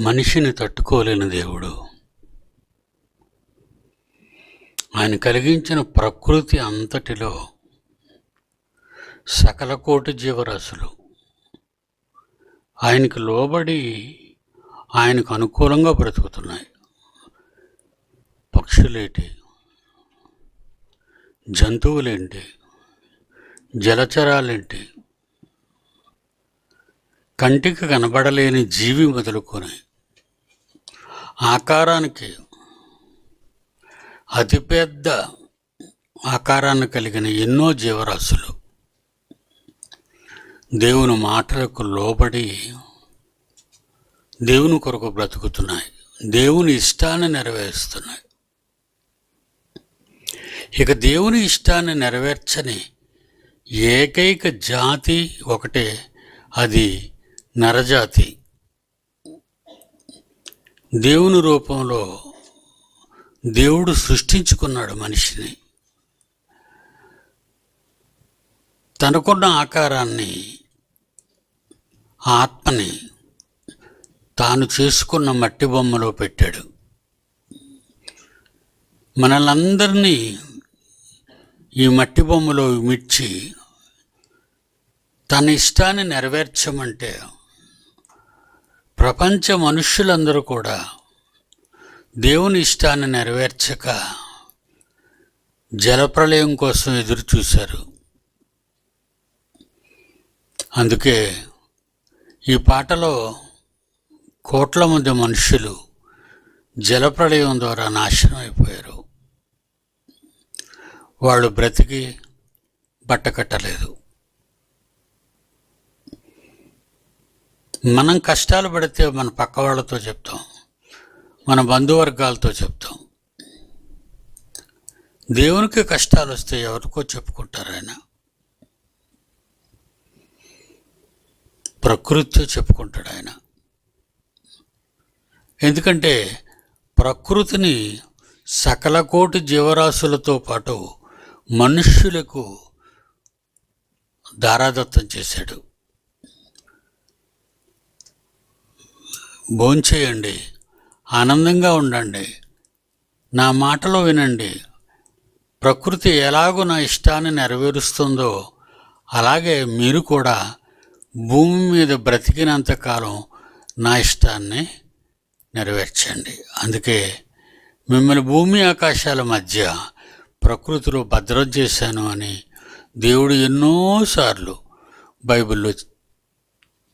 మనిషిని తట్టుకోలేని దేవుడు. ఆయన కలిగించిన ప్రకృతి అంతటిలో సకల కోటి జీవరాశులు ఆయనకు లోబడి ఆయనకు అనుకూలంగా బ్రతుకుతున్నాయి. పక్షులేంటి, జంతువులేంటి, జలచరాలేంటి, కంటికి కనబడలేని జీవి మొదలుకొని ఆకారానికి అతిపెద్ద ఆకారాన్ని కలిగిన ఎన్నో జీవరాశులు దేవుని మాటలకు లోబడి దేవుని కొరకు బ్రతుకుతున్నాయి, దేవుని ఇష్టాన్ని నెరవేరుస్తున్నాయి. ఇక దేవుని ఇష్టాన్ని నెరవేర్చని ఏకైక జాతి ఒకటే, అది నరజాతి. దేవుని రూపంలో దేవుడు సృష్టించుకున్నాడు మనిషిని. తనకున్న ఆకారాన్ని, ఆత్మని తాను చేసుకున్న మట్టి బొమ్మలో పెట్టాడు. మనలందరినీ ఈ మట్టి బొమ్మలో మిర్చి తన ఇష్టాన్ని నెరవేర్చమంటే ప్రపంచ మనుష్యులందరూ కూడా దేవుని ఇష్టాన్ని నెరవేర్చక జలప్రళయం కోసం ఎదురు చూశారు. అందుకే ఈ పాటలో కోట్ల మంది మనుషులు జలప్రళయం ద్వారా నాశనం అయిపోయారు. వాళ్ళు బ్రతికి బట్టకట్టలేదు. మనం కష్టాలు పడితే మన పక్క వాళ్ళతో చెప్తాం, మన బంధువర్గాలతో చెప్తాం. దేవునికి కష్టాలు వస్తే ఎవరికో చెప్పుకుంటారు. ఆయన ప్రకృతితో చెప్పుకుంటాడు ఆయన. ఎందుకంటే ప్రకృతిని సకల కోటి జీవరాశులతో పాటు మనుష్యులకు దారాదత్తం చేశాడు. భోంచేయండి, ఆనందంగా ఉండండి, నా మాటలో వినండి. ప్రకృతి ఎలాగో నా ఇష్టాన్ని నెరవేరుస్తుందో అలాగే మీరు కూడా భూమి మీద బ్రతికినంతకాలం నా ఇష్టాన్ని నెరవేర్చండి. అందుకే మిమ్మల్ని భూమి ఆకాశాల మధ్య ప్రకృతిలో భద్రం చేశాను అని దేవుడు ఎన్నోసార్లు బైబిల్లో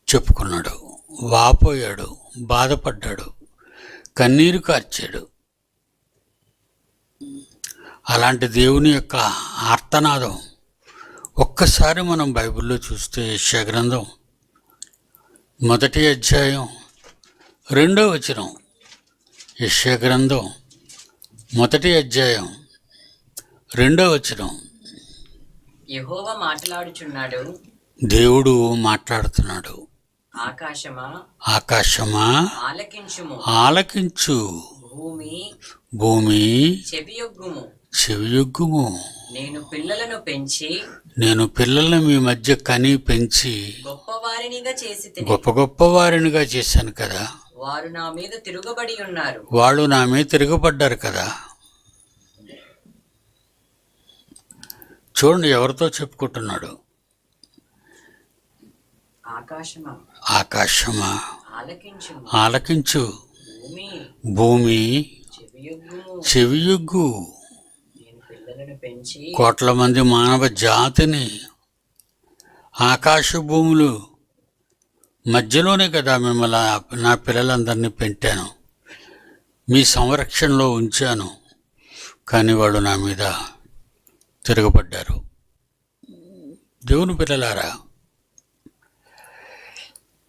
చెప్పుకున్నాడు. వాపోయాడు, బాధపడ్డాడు, కన్నీరు కార్చాడు. అలాంటి దేవుని యొక్క ఆర్తనాదం ఒక్కసారి మనం బైబిల్లో చూస్తే యెషయా గ్రంథం 1వ అధ్యాయం 2వ వచనం. యెషయా గ్రంథం 1వ అధ్యాయం 2వ వచనం. యెహోవా మాట్లాడుచున్నాడు, దేవుడు మాట్లాడుతున్నాడు. ఆకాశమా ఆలకించుము, భూమి చెవియొగ్గుము. నేను పిల్లలను మీ మధ్య కని పెంచి గొప్పవారినిగా చేశాను కదా. వారు నా మీద తిరగబడి ఉన్నారు, వాళ్ళు నా మీద తిరగబడ్డారు కదా. చూడండి ఎవరితో చెప్పుకుంటున్నాడు. ఆకాశమా ఆలకించు, భూమి చెవియొగ్గు. కోట్ల మంది మానవ జాతిని ఆకాశ భూములు మధ్యలోనే కదా మిమ్మల్ని, నా పిల్లలందరినీ పెంటాను, మీ సంరక్షణలో ఉంచాను. కానీ వాళ్ళు నా మీద తిరగబడ్డారు. దేవుని పిల్లలారా,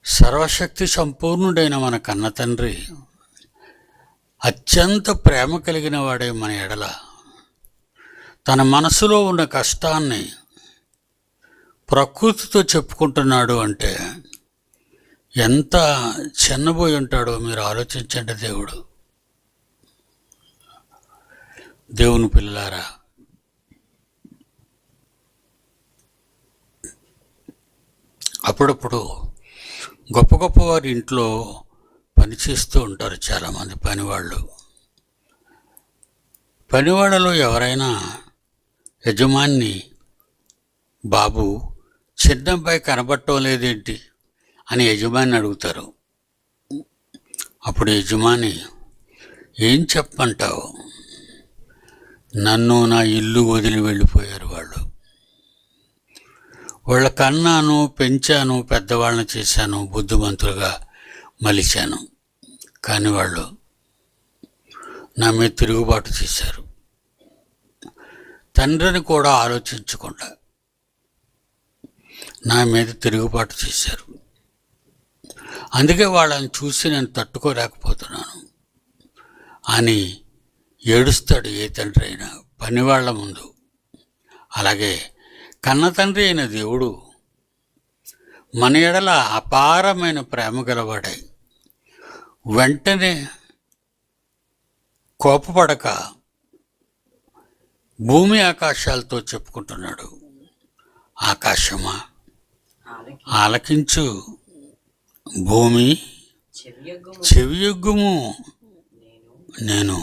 సర్వశక్తి సంపూర్ణుడైన మన కన్న తండ్రి అత్యంత ప్రేమ కలిగిన వాడే మన ఎడల తన మనసులో ఉన్న కష్టాన్ని ప్రకృతితో చెప్పుకుంటున్నాడు అంటే ఎంత చిన్నబోయి ఉంటాడో మీరు ఆలోచించండి. దేవుని పిల్లలారా, అప్పుడప్పుడు గొప్ప గొప్ప వారి ఇంట్లో పని చేస్తూ ఉంటారు చాలామంది పనివాళ్ళు. పనివాళ్ళలో ఎవరైనా యజమాని, బాబు చిన్నబ్బాయి కనబడటం లేదేంటి అని యజమాని అడుగుతారు. అప్పుడు యజమాని, ఏం చెప్పమంటావు, నన్ను నా ఇల్లు వదిలి వెళ్ళిపోయారు వాళ్ళు. వాళ్ళ కన్నాను, పెంచాను, పెద్దవాళ్ళని చేశాను, బుద్ధిమంతులుగా మలిచాను. కానీ వాళ్ళు నా మీద తిరుగుబాటు చేశారు. తండ్రిని కూడా ఆలోచించకుండా నా మీద తిరుగుబాటు చేశారు. అందుకే వాళ్ళని చూసి నేను తట్టుకోలేకపోతున్నాను అని ఏడుస్తాడు ఏ తండ్రి అయినా పనివాళ్ల ముందు. అలాగే కన్న తండ్రి అయిన దేవుడు మన ఎడల అపారమైన ప్రేమ గలవాడై వెంటనే కోపపడక భూమి ఆకాశాలతో చెప్పుకుంటున్నాడు, ఆకాశమా ఆలకించు, భూమి చెవియొగ్గుము, నేను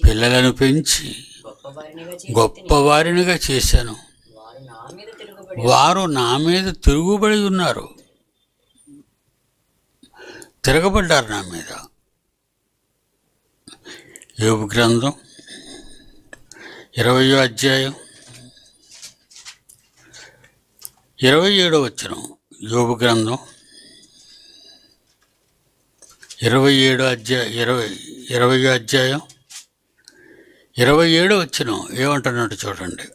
పిల్లలను పెంచి గొప్పవారినిగా చేశాను, వారు నా మీద తిరుగుబడి ఉన్నారు, తిరగబడ్డారు నా మీద. యోబు గ్రంథం 20వ అధ్యాయం 27వ వచనం. యోబు గ్రంథం 20వ అధ్యాయం 27వ వచనం ఏమంటున్నాడు చూడండి.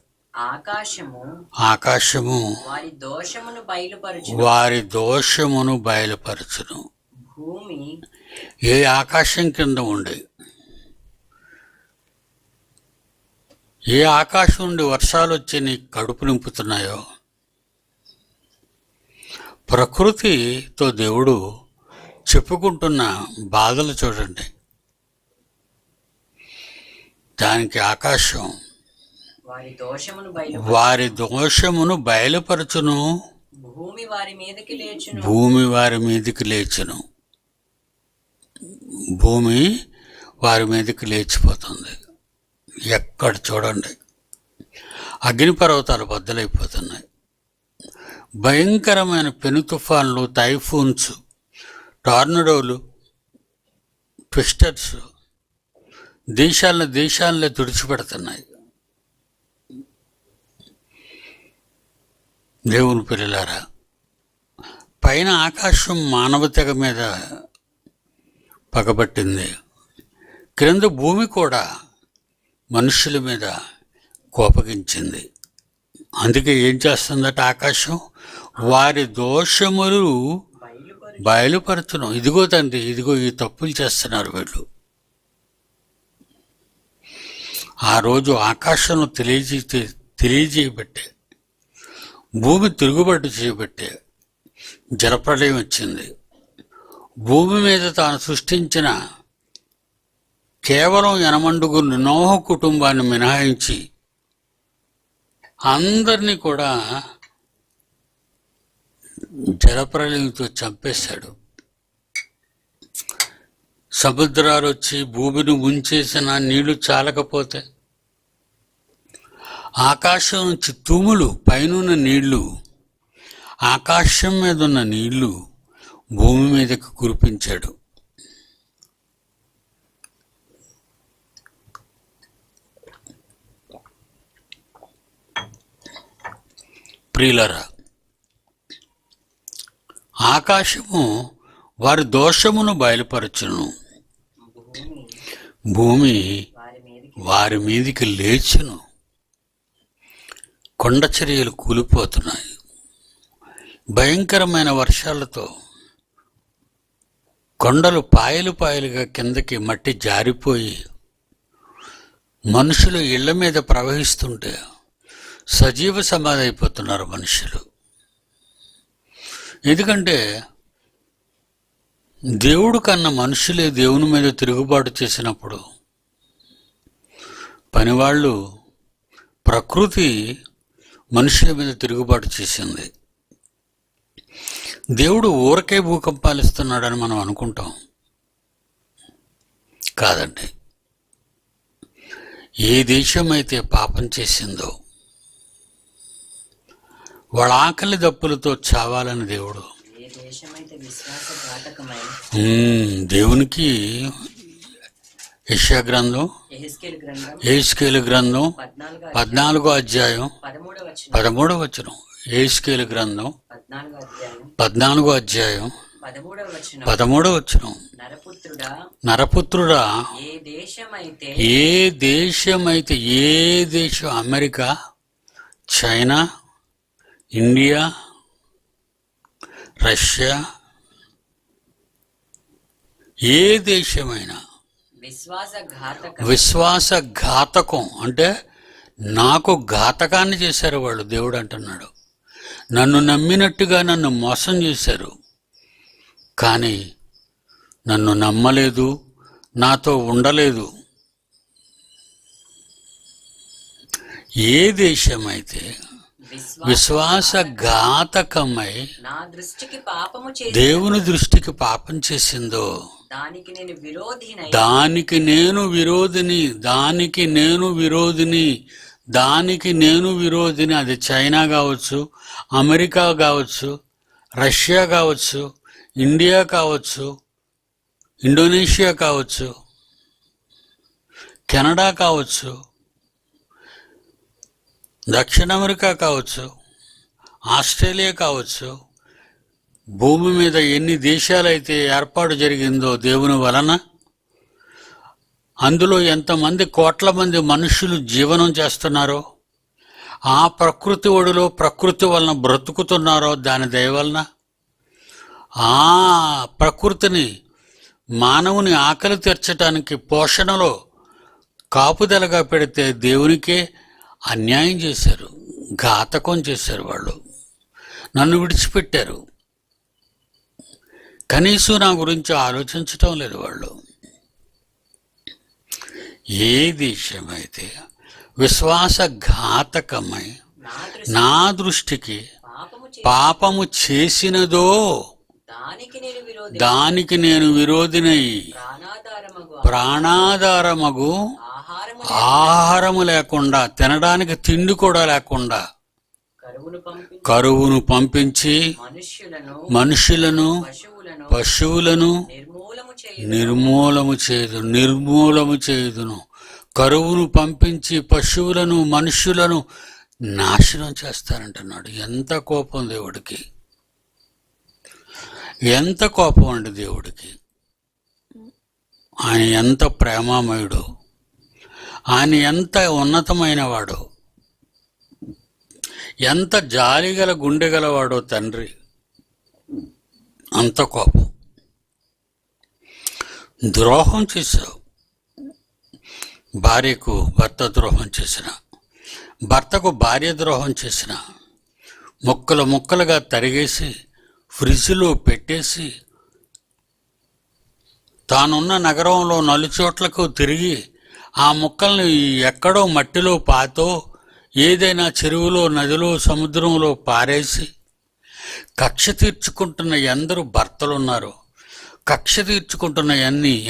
ఆకాశము వారి దోషమును బయలుపరచును. ఏ ఆకాశం కింద ఉండి, ఏ ఆకాశం నుండి వర్షాలు వచ్చి నీ కడుపు నింపుతున్నాయో, ప్రకృతితో దేవుడు చెప్పుకుంటున్న బాధలు చూడండి. దానికి ఆకాశం వారి దోషమును బయలుపరచును, భూమి వారి మీదకి లేచును. భూమి వారి మీదకి లేచిపోతుంది. ఎక్కడ చూడండి అగ్నిపర్వతాలు బద్దలైపోతున్నాయి. భయంకరమైన పెను తుఫాన్లు, టైఫూన్స్, టార్నడోలు, ట్విస్టర్స్ దేశాలనే తుడిచిపెడుతున్నాయి. దేవుని పిల్లలారా, పైన ఆకాశం మానవ తెగ మీద పగబట్టింది, క్రింద భూమి కూడా మనుషుల మీద కోపగించింది. అందుకే ఏం చేస్తుందట ఆకాశం, వారి దోషములు బయలుపరుచును. ఇదిగో తండ్రి, ఇదిగో ఈ తప్పులు చేస్తున్నారు వీళ్ళు. ఆ రోజు ఆకాశంలో తెలియజేయబట్టే, భూమి తిరుగుబాటు చేయబట్టే జలప్రళయం వచ్చింది. భూమి మీద తాను సృష్టించిన కేవలం 80 నోహ కుటుంబాన్ని మినహాయించి అందరినీ కూడా జలప్రళయంతో చంపేశాడు. సముద్రాలు వచ్చి భూమిని ముంచేసిన నీళ్లు చాలకపోతే, ఆకాశం నుంచి తూములు, పైనున్న నీళ్లు, ఆకాశం మీద ఉన్న నీళ్లు భూమి మీదకి కురిపించాడు. ప్రియులరా, ఆకాశము వారి దోషమును బయలుపరచును, భూమి వారి మీదికి లేచును. కొండ చర్యలు కూలిపోతున్నాయి. భయంకరమైన వర్షాలతో కొండలు పాయలుగా కిందకి మట్టి జారిపోయి మనుషులు ఇళ్ల మీద ప్రవహిస్తుంటే సజీవ సమాధి అయిపోతున్నారు మనుషులు. ఎందుకంటే దేవుడు కన్నా మనుషులే దేవుని మీద తిరుగుబాటు చేసినప్పుడు, పనివాళ్ళు, ప్రకృతి మనుషుల మీద తిరుగుబాటు చేసింది. దేవుడు ఊరకే భూకంపాలు ఇస్తున్నాడని మనం అనుకుంటాం. కాదండి. ఏ దేశం అయితే పాపం చేసిందో వాళ్ళ ఆకలి దప్పులతో చావాలని దేవుడు. ఏ దేశమైతే విశ్వాసఘాతకమై దేవునికి యెషయా గ్రంథం, యెహెజ్కేలు గ్రంథం యెహెజ్కేలు గ్రంథం 14వ 14వ అధ్యాయం 13వ వచనం 13వ వచనం. యెహెజ్కేలు గ్రంథం 14వ అధ్యాయం 14వ అధ్యాయం 13వ వచనం 13వ వచనం. నరపుత్రుడా, నరపుత్రుడా, ఏ దేశమైతే ఏ దేశం, అమెరికా, చైనా, ఇండియా, రష్యా, ఏ దేశమైనా విశ్వాసఘాతకం అంటే నాకు ఘాతకాన్ని చేశారు వాళ్ళు. దేవుడు అంటున్నాడు, నన్ను నమ్మినట్టుగా నన్ను మోసం చేశారు, కానీ నన్ను నమ్మలేదు, నాతో ఉండలేదు. ఏ దేశమైతే విశ్వాసఘాతకమై నా దృష్టికి పాపము చేసి దేవుని దృష్టికి పాపం చేసిందో దానికి నేను విరోధినై దానికి నేను విరోధిని. అది చైనా కావచ్చు, అమెరికా కావచ్చు, రష్యా కావచ్చు, ఇండియా కావచ్చు, ఇండోనేషియా కావచ్చు, కెనడా కావచ్చు, దక్షిణ అమెరికా కావచ్చు, ఆస్ట్రేలియా కావచ్చు. భూమి మీద ఎన్ని దేశాలైతే ఏర్పాటు జరిగిందో దేవుని వలన, అందులో ఎంతమంది కోట్ల మంది మనుషులు జీవనం చేస్తున్నారో, ఆ ప్రకృతి ఒడిలో ప్రకృతి వలన బ్రతుకుతున్నారో, దాని దయ వలన ఆ ప్రకృతిని మానవుని ఆకలి తీర్చడానికి పోషణలో కాపుదలగా పెడితే దేవునికే అన్యాయం చేశారు, ఘాతకం చేశారు. వాళ్ళు నన్ను విడిచిపెట్టారు, కనీసం నా గురించి ఆలోచించటం లేదు వాళ్ళు. ఏ దేశమైతే విశ్వాసఘాతకమై నా దృష్టికి పాపము చేసినదో దానికి నేను విరోధినై ప్రాణాధారమగు ఆహారము లేకుండా, తినడానికి తిండి కూడా లేకుండా కరువును పంపించి మనుషులను పశువులను నిర్మూలము చేయుదును. కరువును పంపించి పశువులను మనుషులను నాశనం చేస్తానంటున్నాడు. ఎంత కోపం దేవుడికి, ఎంత కోపం అండి దేవుడికి. ఆయన ఎంత ప్రేమామయుడు, ఆయన ఎంత ఉన్నతమైన వాడో, ఎంత జాలిగల గుండెగలవాడో తండ్రి. అంత కోపం. ద్రోహం చేశావు. భార్యకు భర్త ద్రోహం చేసిన, భర్తకు భార్య ద్రోహం చేసిన, ముక్కలు ముక్కలుగా తరిగేసి ఫ్రిడ్జ్లో పెట్టేసి తానున్న నగరంలో నలుచోట్లకు తిరిగి ఆ ముక్కల్ని ఎక్కడో మట్టిలో పాతో ఏదైనా చెరువులో, నదిలో, సముద్రంలో పారేసి కక్ష తీర్చుకుంటున్న ఎందరూ భర్తలున్నారో, కక్ష తీర్చుకుంటున్న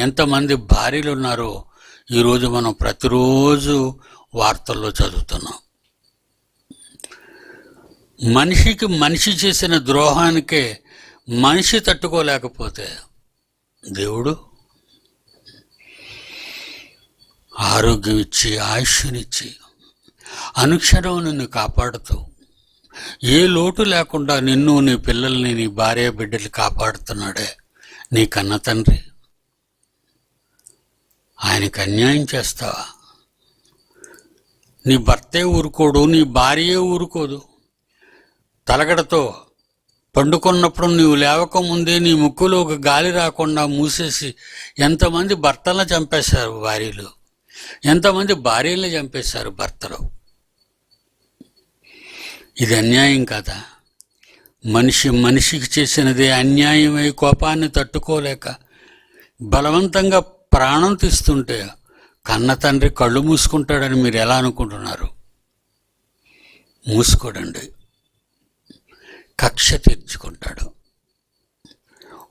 ఎంతమంది భార్యలు ఉన్నారో ఈరోజు మనం ప్రతిరోజు వార్తల్లో చదువుతున్నాం. మనిషికి మనిషి చేసిన ద్రోహానికే మనిషి తట్టుకోలేకపోతే దేవుడు ఆరోగ్యం ఇచ్చి, ఆయుష్నిచ్చి, అనుక్షణం నిన్ను కాపాడుతూ, ఏ లోటు లేకుండా నిన్ను, నీ పిల్లల్ని, నీ భార్య బిడ్డలు కాపాడుతున్నాడే నీ కన్న తండ్రి. ఆయనకు అన్యాయం చేస్తావా? నీ భర్తే ఊరుకోడు, నీ భార్యే ఊరుకోదు. తలగడతో పండుకున్నప్పుడు నీవు లేవకముందే నీ ముక్కులో ఒక గాలి రాకుండా మూసేసి ఎంతమంది భర్తలను చంపేశారు భార్యలు, ఎంతమంది భార్యలను చంపేశారు భర్తలు. ఇది అన్యాయం కదా? మనిషికి చేసినదే అన్యాయమై కోపాన్ని తట్టుకోలేక బలవంతంగా ప్రాణం తీస్తుంటే కన్న తండ్రి కళ్ళు మూసుకుంటాడని మీరు ఎలా అనుకుంటున్నారు? మూసుకోడండి, కక్ష తీర్చుకుంటాడు.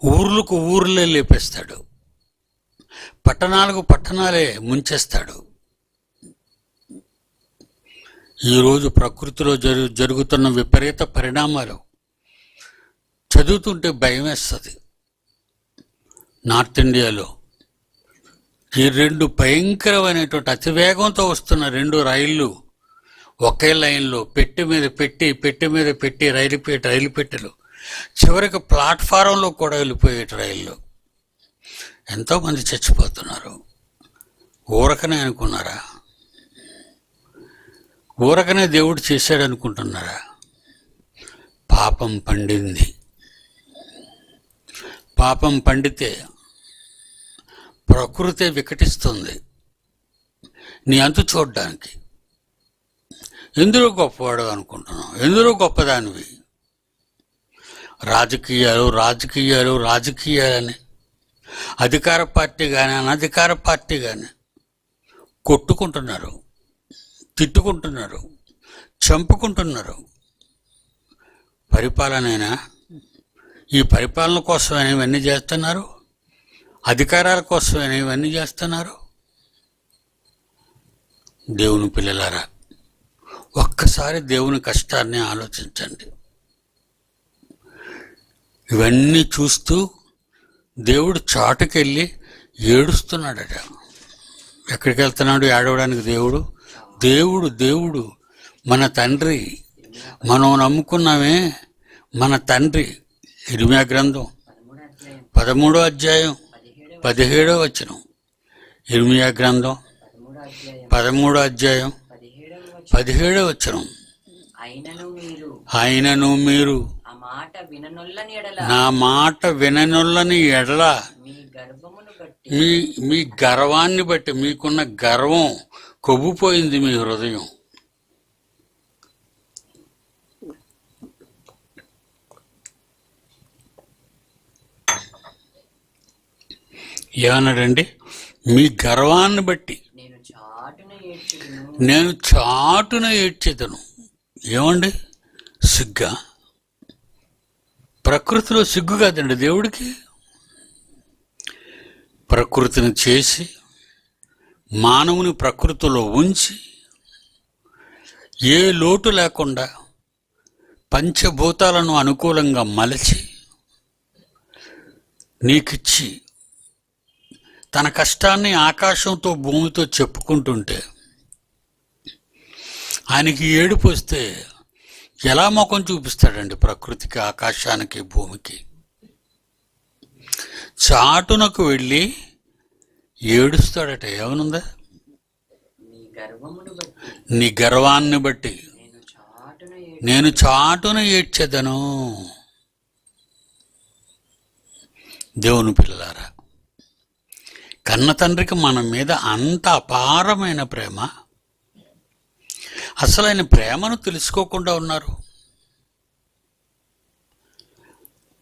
ఊర్లకు ఊర్లే లేపేస్తాడు, పట్టణాలకు పట్టణాలే ముంచేస్తాడు. ఈరోజు ప్రకృతిలో జరుగుతున్న విపరీత పరిణామాలు చదువుతుంటే భయం వేస్తుంది. నార్త్ ఇండియాలో ఈ 2 భయంకరమైనటువంటి అతివేగంతో వస్తున్న 2 రైళ్ళు ఒకే లైన్లో పెట్టి మీద పెట్టి రైలు పెట్టెలు చివరికి ప్లాట్ఫారంలో కూడా వెళ్ళిపోయే రైళ్ళు. ఎంతోమంది చచ్చిపోతున్నారు. ఊరకనే అనుకున్నారా? ఊరకనే దేవుడు చేశాడు అనుకుంటున్నారా? పాపం పండింది. పాపం పండితే ప్రకృతి వికటిస్తుంది నీ అంతు చూడడానికి. ఎందులో గొప్పవాడు అనుకుంటున్నావు? ఎందులో గొప్పదానివి? రాజకీయాలని అధికార పార్టీ కానీ అనధికార పార్టీ కానీ కొట్టుకుంటున్నారు, తిట్టుకుంటున్నారు, చంపుకుంటున్నారు. పరిపాలనైనా ఈ పరిపాలన కోసమైనా ఇవన్నీ చేస్తున్నారు, అధికారాల కోసమైనా ఇవన్నీ చేస్తున్నారు. దేవుని పిల్లలారా, ఒక్కసారి దేవుని కష్టాన్ని ఆలోచించండి. ఇవన్నీ చూస్తూ దేవుడు చాటుకెళ్ళి ఏడుస్తున్నాడట. ఎక్కడికి వెళ్తున్నాడు ఏడవడానికి? దేవుడు మన తండ్రి, మనం నమ్ముకున్నామే మన తండ్రి. ఇర్మియా గ్రంథం 13వ అధ్యాయం 17వ వచనం. ఇర్మియా గ్రంథం 13వ అధ్యాయం 17వ వచనం. ఆయనను మీరు నా మాట విననొల్లని ఎడల మీ గర్వాన్ని బట్టి, మీకున్న గర్వం కొవ్వుపోయింది మీ హృదయం. ఏమన్నాడండి? మీ గర్వాన్ని బట్టి నేను చాటున ఏడ్చేదను. ఏమండి? సిగ్గా? ప్రకృతిలో సిగ్గు కాదండి దేవుడికి. ప్రకృతిని చేసి మానవుని ప్రకృతిలో ఉంచి ఏ లోటు లేకుండా పంచభూతాలను అనుకూలంగా మలచి నీకిచ్చి తన కష్టాన్ని ఆకాశంతో భూమితో చెప్పుకుంటుంటే ఆయనకి ఏడుపు వస్తే ఎలా ముఖం చూపిస్తాడండి? ప్రకృతికి, ఆకాశానికి, భూమికి. చాటునకు వెళ్ళి ఏడుస్తాడట. ఏమనుందా? నీ గర్వాన్ని బట్టి నేను చాటున ఏడ్చెదను. దేవుని పిల్లలారా, కన్న తండ్రికి మన మీద అంత అపారమైన ప్రేమ. అసలు ఆయన ప్రేమను తెలుసుకోకుండా ఉన్నారు.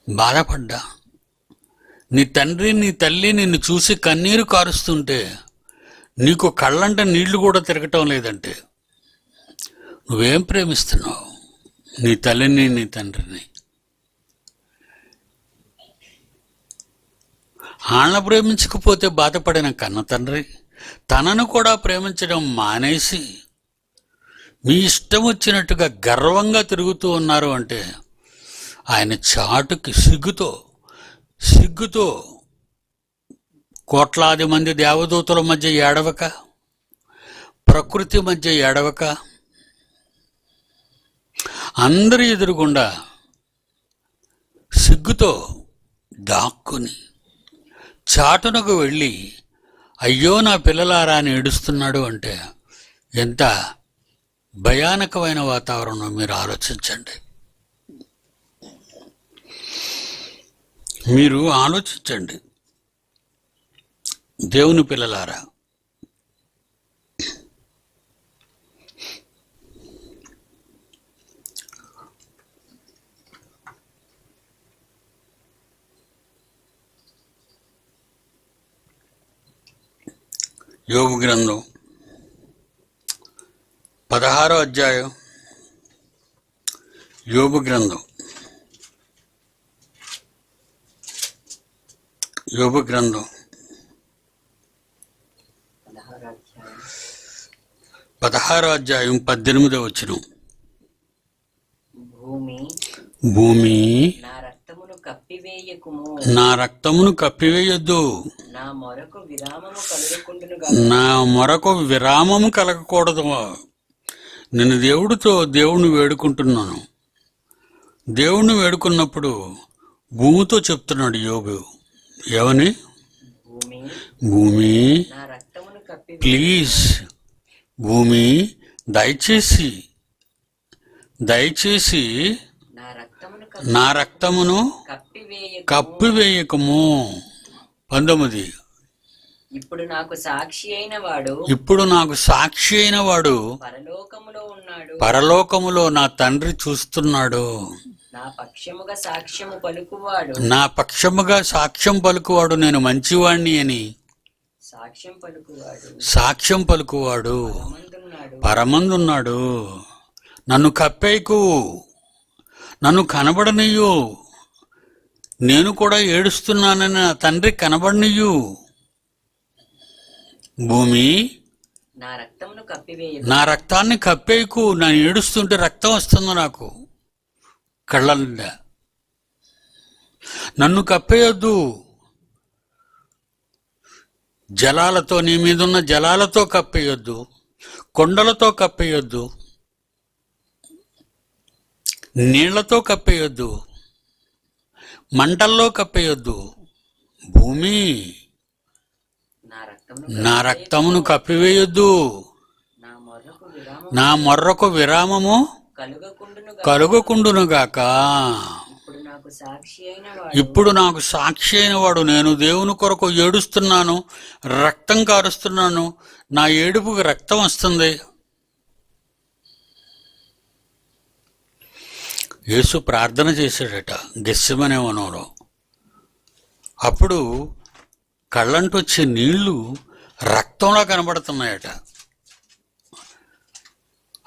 బాధపడ్డా నీ తండ్రి నీ తల్లి నిన్ను చూసి కన్నీరు కారుస్తుంటే నీకు కళ్ళంట నీళ్లు కూడా తిరగటం లేదంటే నువ్వేం ప్రేమిస్తున్నావు? నీ తల్లిని, నీ తండ్రిని. వాళ్ళని ప్రేమించకపోతే బాధపడిన కన్న తండ్రి తనను కూడా ప్రేమించడం మానేసి మీ ఇష్టం వచ్చినట్టుగా గర్వంగా తిరుగుతూ ఉన్నారు అంటే ఆయన చాటుకి సిగ్గుతో కోట్లాది మంది దేవదూతల మధ్య ఏడవక, ప్రకృతి మధ్య ఏడవక, అందరి ఎదురుగుండా సిగ్గుతో దాక్కుని చాటునకు వెళ్ళి అయ్యో నా పిల్లలారా అని ఏడుస్తున్నాడు అంటే ఎంత భయానకమైన వాతావరణం మీరు ఆలోచించండి. మీరు ఆలోచించండి దేవుని పిల్లలారా. యోబు గ్రంథం 16వ అధ్యాయం. యోబు గ్రంథం యోబు గ్రంథం 16వ అధ్యాయం 18వ వచనం. భూమి నా రక్తమును కప్పివేయకుము, నా రక్తమును కప్పివేయొద్దు, నా మొరకు విరామము కలుగకుండును. నా మొరకు విరామము కలగకూడదు. నేను దేవుణ్ణి వేడుకుంటున్నాను. దేవుణ్ణి వేడుకున్నప్పుడు భూమితో చెప్తున్నాడు యోబు. ఏమని? భూమి నా రక్తమును కప్పివేయకుము, ప్లీజ్ భూమి దయచేసి నా రక్తమును కప్పివేయకము. 19. ఇప్పుడు నాకు సాక్షి అయిన వాడు పరలోకములో నా తండ్రి చూస్తున్నాడు. నా పక్షముగా సాక్ష్యం పలుకువాడు నేను మంచివాణ్ణి అని సాక్ష్యం పలుకువాడు పరమందున్నాడు. నన్ను కప్పేకు, నన్ను కనబడనియ్యు, నేను కూడా ఏడుస్తున్నానని నా తండ్రి కనబడనియ్యు. భూమి నా రక్తాన్ని కప్పేకు. నేను ఏడుస్తుంటే రక్తం వస్తుంది నాకు కళ్ళ నిండా. నన్ను కప్పేయొద్దు. జలాలతో, నీ మీదున్న జలాలతో కప్పేయొద్దు, కొండలతో కప్పేయొద్దు, నీళ్లతో కప్పేయొద్దు, మంటల్లో కప్పేయొద్దు. భూమి నా రక్తమును కప్పివేయొద్దు, నా మొర్రకు విరామము కలుగకుండునుగాక. ఇప్పుడు నాకు సాక్షి అయిన వాడు నేను దేవుని కొరకు ఏడుస్తున్నాను, రక్తం కారుస్తున్నాను, నా ఏడుపుకి రక్తం వస్తుంది. యేసు ప్రార్థన చేశాడట గెత్సెమనే వనంలో. అప్పుడు కళ్ళంటూ వచ్చే నీళ్లు రక్తంలా కనబడుతున్నాయట.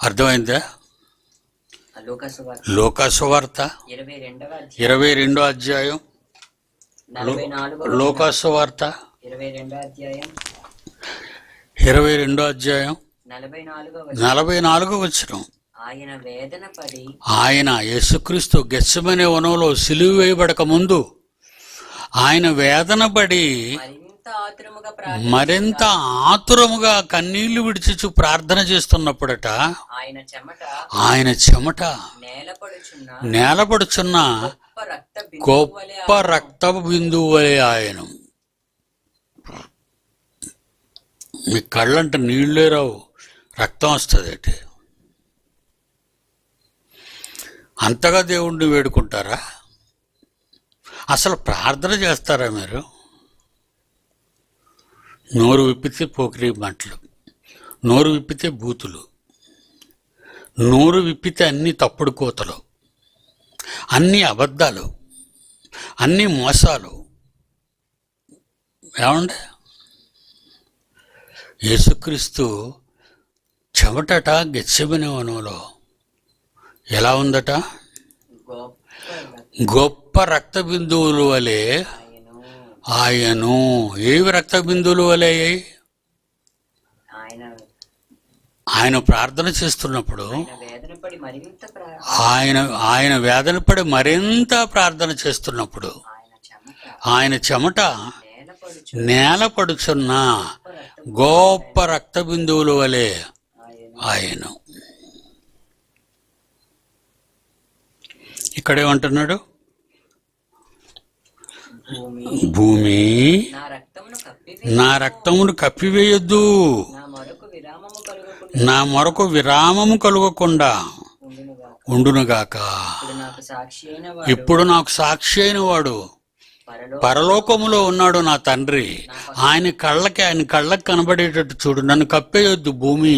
అర్థమైందా? లోకాసువార్త 22వ అధ్యాయం, లోకాసువార్త 22వ అధ్యాయం 44వ వచనం. ఆయన యేసుక్రీస్తు గెత్సెమనే వనంలో సిలువ వేయబడక ముందు ఆయన వేదన పడి మరింత ఆతురముగా కన్నీళ్లు విడిచి ప్రార్థన చేస్తున్నప్పుడట ఆయన చెమట నేలపడుచున్న గొప్ప రక్త బిందువు వలె ఆయన. మీ కళ్ళంట నీళ్లే రావు, రక్తం వస్తుంది. అంతగా దేవుణ్ణి వేడుకుంటారా? అసలు ప్రార్థన చేస్తారా మీరు? నోరు విప్పితే పోకిరి మాటలు, నోరు విప్పితే బూతులు, నోరు విప్పితే అన్ని తప్పుడు కోతలు, అన్ని అబద్ధాలు, అన్ని మోసాలు. ఏమండి? యేసుక్రీస్తు చెమటట గెత్సెమనే వనంలో ఎలా ఉందట? గొప్ప రక్త బిందువులు వలె ఆయను. ఏవి రక్త బిందువులు వలె? ఆయన ప్రార్థన చేస్తున్నప్పుడు ఆయన వేదన పడి మరింత ప్రార్థన చేస్తున్నప్పుడు ఆయన చెమట నేలపడుచున్న గొప్ప రక్త బిందువుల వలె ఆయన. ఇక్కడేమంటున్నాడు? భూమి నా రక్తమును కప్పివేయొద్దు, నా మొరకు విరామము కలుగకుండా ఉండునుగాక. ఇప్పుడు నాకు సాక్షి అయిన వాడు పరలోకములో ఉన్నాడు నా తండ్రి. ఆయన కళ్ళకి కనబడేటట్టు చూడు. నన్ను కప్పేయొద్దు భూమి,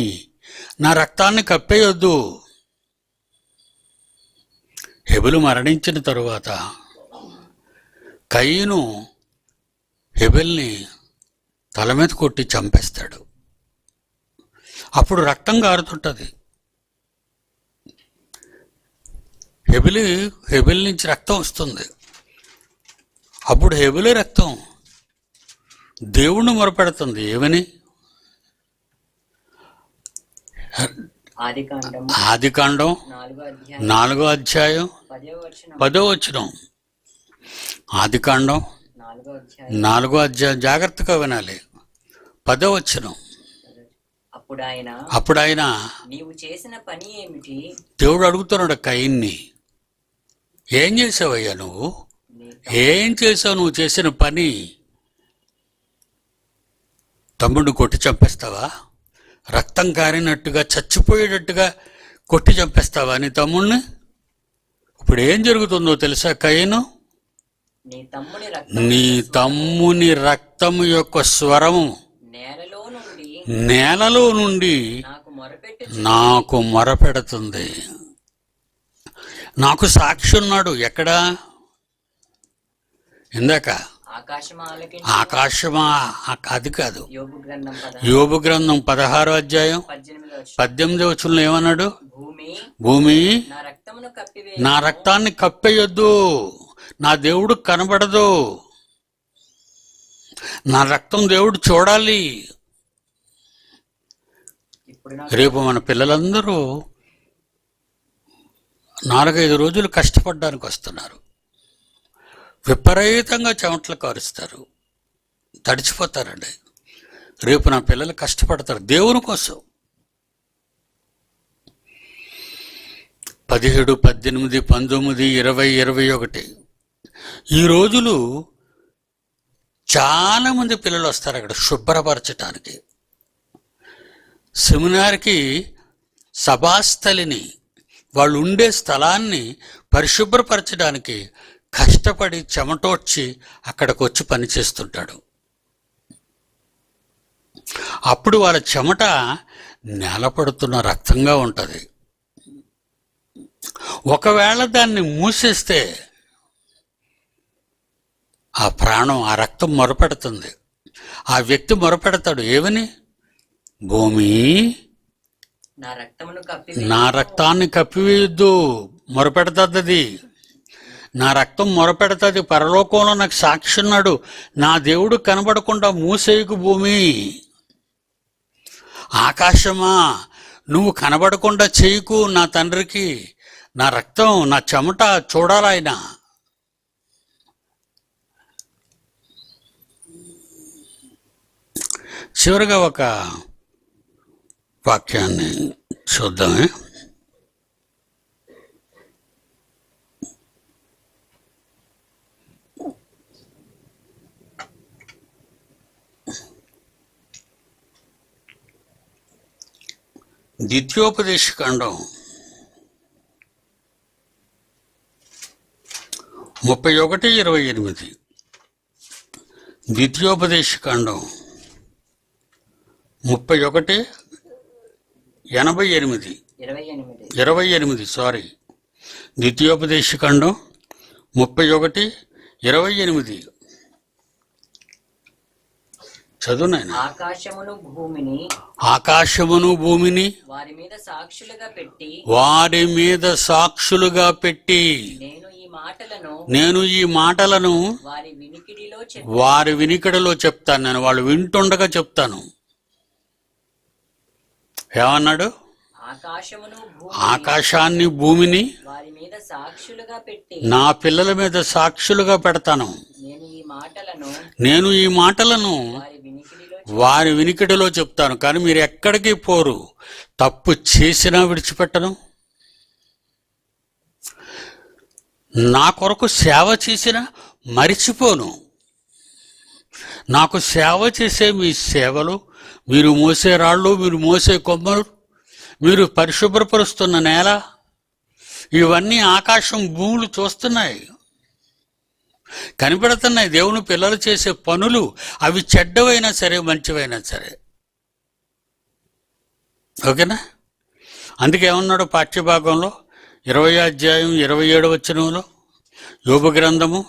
నా రక్తాన్ని కప్పేయొద్దు. హెబెలు మరణించిన తరువాత కయీను హెబెల్ని తల మీద కొట్టి చంపేస్తాడు. అప్పుడు రక్తం కారుతుంటుంది. హెబెల్ నుంచి రక్తం వస్తుంది. అప్పుడు హెబెలే రక్తం దేవుణ్ణి మొరపెడుతుంది. ఏమని? ఆదికాండం 4వ అధ్యాయం 10వ వచనం. ఆదికాండం 4వ అధ్యాయం జాగ్రత్తగా వినాలి. 10వ వచనం. అప్పుడు ఆయన నీవు చేసిన పని ఏమిటి? దేవుడు అడుగుతున్నాడు కయీన్ని, ఏం చేసావయ్యా నువ్వు? ఏం చేసావు నువ్వు చేసిన పని? తమ్ముడిని కొట్టి చంపేస్తావా? రక్తం కారినట్టుగా చచ్చిపోయేటట్టుగా కొట్టి చంపేస్తావా నీ తమ్ముడిని? ఇప్పుడు ఏం జరుగుతుందో తెలుసా కయీను? నీ తమ్ముని రక్తము యొక్క స్వరము నేలలో నుండి నాకు మొరపెడుతుంది. నాకు సాక్షి ఉన్నాడు. ఎక్కడా? ఇందాక ఆకాశమా అది కాదు. యోబు గ్రంథం 16వ అధ్యాయం 18వ వచనంలో ఏమన్నాడు? భూమి నా రక్తాన్ని కప్పేయొద్దు, నా దేవుడు కనబడదు, నా రక్తం దేవుడు చూడాలి. రేపు మన పిల్లలందరూ 4-5 రోజులు కష్టపడడానికి వస్తున్నారు. విపరీతంగా చెమటలు కారుస్తారు, తడిచిపోతారండి. రేపు నా పిల్లలు కష్టపడతారు దేవుని కోసం. 17, 18, 19, 20, 21 ఈ రోజులు చాలామంది పిల్లలు వస్తారు అక్కడ శుభ్రపరచటానికి. సెమినార్కి సభాస్థలిని, వాళ్ళు ఉండే స్థలాన్ని పరిశుభ్రపరచడానికి కష్టపడి చెమటోడ్చి అక్కడికి వచ్చి పనిచేస్తుంటాడు. అప్పుడు వాళ్ళ చెమట నేలపడుతున్న రక్తంగా ఉంటుంది. ఒకవేళ దాన్ని మూసేస్తే ఆ ప్రాణం, ఆ రక్తం మొరపెడుతుంది. ఆ వ్యక్తి మొరపెడతాడు ఏమని? భూమి నా రక్తాన్ని కప్పివేయొద్దు. మొరపెడుతుంది అది. నా రక్తం మొరపెడుతుంది. పరలోకంలో నాకు సాక్షి ఉన్నాడు. నా దేవుడు కనబడకుండా మూసేయకు భూమి. ఆకాశమా నువ్వు కనబడకుండా చేయకు నా తండ్రికి. నా రక్తం, నా చెమట చూడాలాయన. చివరిగా ఒక వాక్యాన్ని చూద్దామే. ద్వితీయోపదేశకాండం 31:28. ద్వితీయోపదేశకాండం 31:28. సారీ, ద్వితీయోపదేశకాండం 31:28 చదువు నాయన. ఆకాశమును భూమిని వారి మీద సాక్షులుగా పెట్టి నేను ఈ మాటలను వారి వినికిడిలో చెప్తాను. నేను వాళ్ళు వింటుండగా చెప్తాను. ఏమన్నాడు? ఆకాశాన్ని భూమిని నా పిల్లల మీద సాక్షులుగా పెడతాను. నేను ఈ మాటలను వారి వినికిడిలో చెప్తాను. కానీ మీరు ఎక్కడికి పోరు. తప్పు చేసినా విడిచిపెట్టను. నా కొరకు సేవ చేసినా మరిచిపోను. నాకు సేవ చేసే మీ సేవలు, మీరు మోసే రాళ్ళు, మీరు మోసే కొమ్మలు, మీరు పరిశుభ్రపరుస్తున్న నేల, ఇవన్నీ ఆకాశం భూములు చూస్తున్నాయి, కనిపెడుతున్నాయి. దేవుని పిల్లలు చేసే పనులు అవి చెడ్డవైనా సరే మంచివైనా సరే. ఓకేనా? అందుకే ఏమన్నాడు పాఠ్యభాగంలో 20వ అధ్యాయం 27వ వచనంలో, యోబు గ్రంథము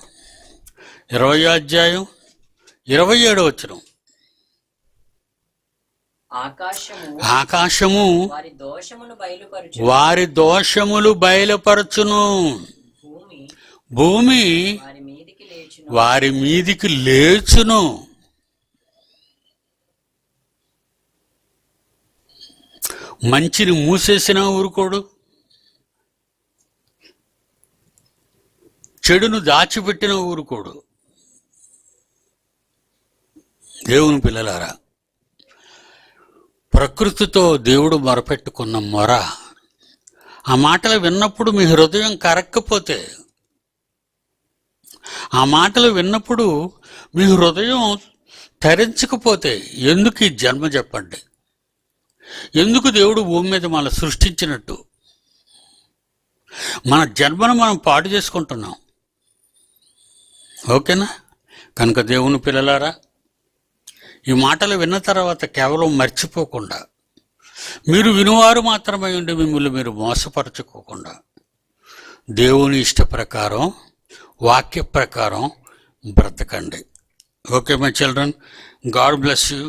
20వ అధ్యాయం 27వ వచనం, ఆకాశము వారి దోషములు బయలుపరచును, భూమి వారి మీదికి లేచును. మంచిని మూసేసినా ఊరుకోడు, చెడును దాచిపెట్టిన ఊరుకోడు. దేవుని పిల్లలారా, ప్రకృతితో దేవుడు మొరపెట్టుకున్న మొర, ఆ మాటలు విన్నప్పుడు మీ హృదయం కరక్కపోతే, ఆ మాటలు విన్నప్పుడు మీ హృదయం తరించకపోతే ఎందుకు ఈ జన్మ చెప్పండి? ఎందుకు దేవుడు భూమి మీద మన సృష్టించినట్టు? మన జన్మను మనం పాడు చేసుకుంటున్నాం. ఓకేనా? కనుక దేవుని పిల్లలారా, ఈ మాటలు విన్న తర్వాత కేవలం మర్చిపోకుండా, మీరు వినువారు మాత్రమే ఉండి మిమ్మల్ని మీరు మోసపరచుకోకుండా, దేవుని ఇష్ట ప్రకారం, వాక్య ప్రకారం బ్రతకండి. Okay my children, god bless you.